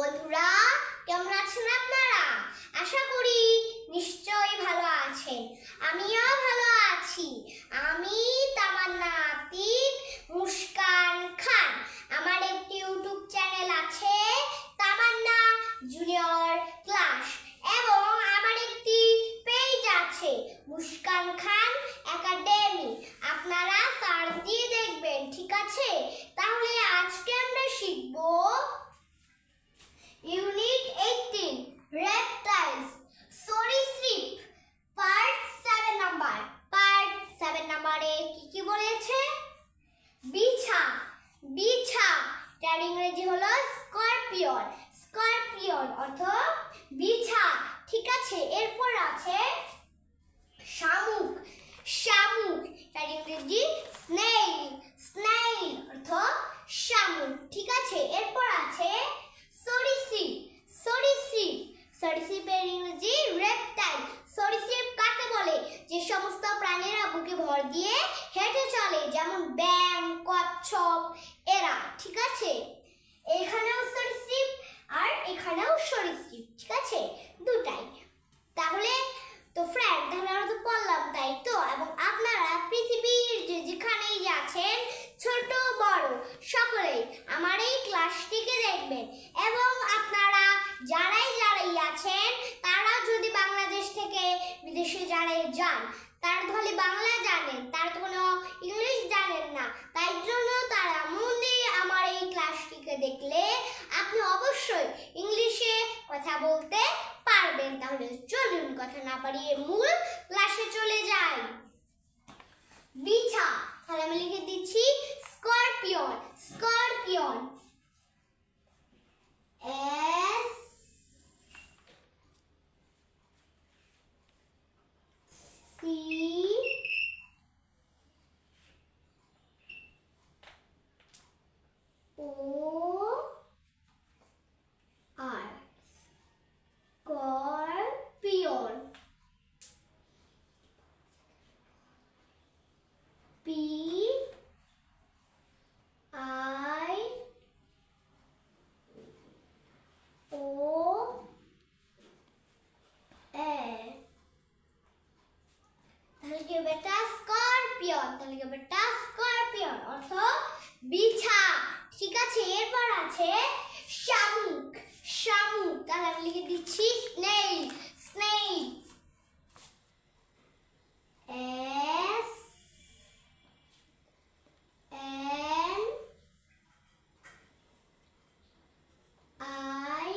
বন্ধুরা, কেমন আছেন আপনারা? আশা করি নিশ্চয়ই ভালো আছেন। আমিও ভালো আছি। আমি তামান্না আতিক মুস্কান খান। আমার একটি ইউটিউব চ্যানেল আছে, তামান্না জুনিয়র ক্লাস, এবং আমার একটি পেজ আছে, মুস্কান খান একাডেমি। আপনারা সার্চ দিয়ে দেখবেন, ঠিক আছে? তাহলে আজকে আমরা শিখব Unit 18 Reptiles সরীসৃপ পার্ট 7 নাম্বার। পার্ট 7 নাম্বারে কি বলেছে? বিছা। বিছা তার ইংরেজি হলো স্করপিয়ন। স্করপিয়ন অর্থ বিছা, ঠিক আছে? এরপর আছে শামুক। শামুক তার ইংরেজি স্নেইল। স্নেইল অর্থ শামুক, ঠিক আছে? এরপর আছে সরীসৃপ। সরীসৃপ সরীসৃপের ইংরেজি রেপটাইল। সরীসৃপ কাকে বলে? যে সমস্ত প্রাণীরা বুকে ভর দিয়ে হেঁটে চলে, যেমন ব্যাং, কচ্ছপ, এরা, ঠিক আছে? এখানেও সরীসৃপ আর এখানেও সরীসৃপ, ঠিক আছে? দুটাই। তাহলে তো ফ্রেন্ড, তাহলে আমরা তো পড়লাম, তাই তো? এবং আপনারা পৃথিবীর যেখানেই আছেন, ছোট বড় সকলেই আমার এই ক্লাসটিকে দেখবেন। এবং আপনারা যারাই আছেন, তারা যদি বাংলাদেশ থেকে বিদেশে যারাই যান, তারা তাহলে বাংলা জানেন, তারা তো কোনো ইংলিশ জানেন না। তাই জন্য তারা মন দিয়ে আমার এই ক্লাসটিকে দেখলে আপনি অবশ্যই ইংলিশে কথা বলতে পারবেন। তাহলে চলুন কথা না বাড়িয়ে মূল ক্লাসে চলে যাই। বিছা, তাহলে আমি লিখে দিচ্ছি scorpion. Scorpion S C O R scorpion. P I O N। তাহলে কি বেটা স্করপিয়ন? তাহলে কি বেটা স্করপিয়ন অর্থ বিছা, ঠিক আছে? এরপর আছে শামুক। শামুক তাহলে আমি লিখে দিচ্ছি snail. Snail S N I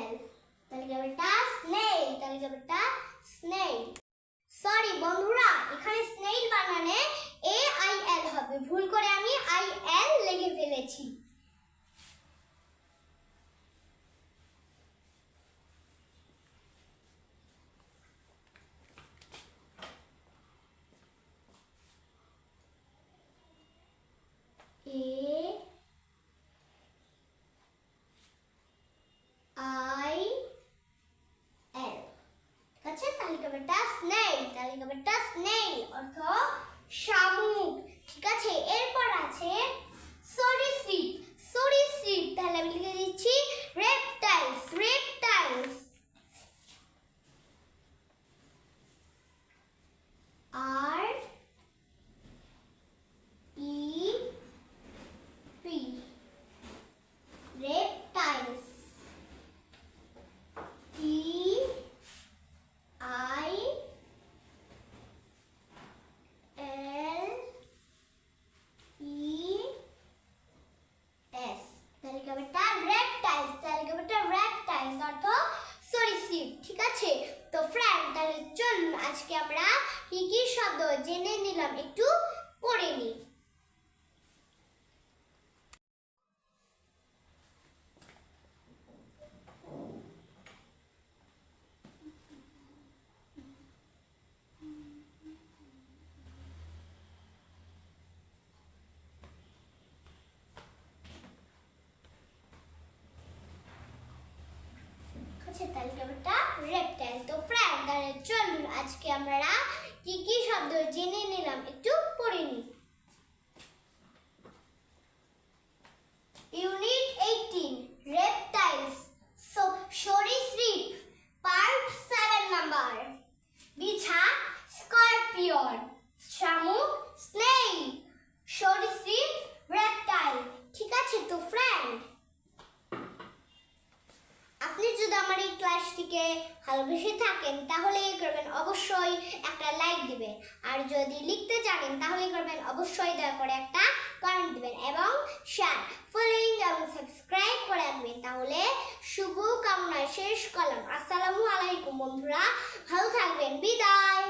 L। তাহলে কি বেটা স্নেইল। তাহলে কি বেটা স্নেইল। সরি বন্ধুরা, এখানে স্নেইল বানানে AIL হবে, ভুল করে আমি IL লিখে ফেলেছি। AIL, আচ্ছা? তাহলে কি বেটা স্নেইল। তাহলে কি বেটা স্নেইল অর্থ শামুক, ঠিক আছে? এরপর আছে সরীসৃপ। সরীসৃপ তাহলে আমি লিখে দিচ্ছি reptiles. Reptiles R E P reptiles. T I L E S। তাহলে কি বেটা রেপটাইলস। তাহলে কি বেটা রেপটাইলস অর্থ সরীসৃপ, ঠিক আছে? তো ফ্রেন্ড, তাহলে চলুন আজকে আমরা কি শব্দ জেনে নিলাম, একটু পড়ে নিই। তালিকাটা রেপটাইল। তো ফ্রেন্ড, তাহলে চলুন আজকে আমরা কি শব্দ জেনে নিলাম, একটু পড়ে নিই। ইউনিট মেপিওর, শামুক স্নেক, সরীসৃপ রেপটাইল। ঠিক আছে তো ফ্রেন্ড, আপনি যদি আমার এই ক্লাসটিকে ভালোবেসে থাকেন তাহলে করবেন অবশ্যই একটা লাইক দিবেন, আর যদি লিখতে জানেন তাহলে করবেন অবশ্যই দয়া করে একটা কমেন্ট দিবেন এবং শেয়ার, ফলোইং এবং সাবস্ক্রাইব করে রাখবেন। তাহলে শুভ কামনায় শেষ করলাম। আসসালামু আলাইকুম বন্ধুরা, ভালো থাকবেন, বিদায়।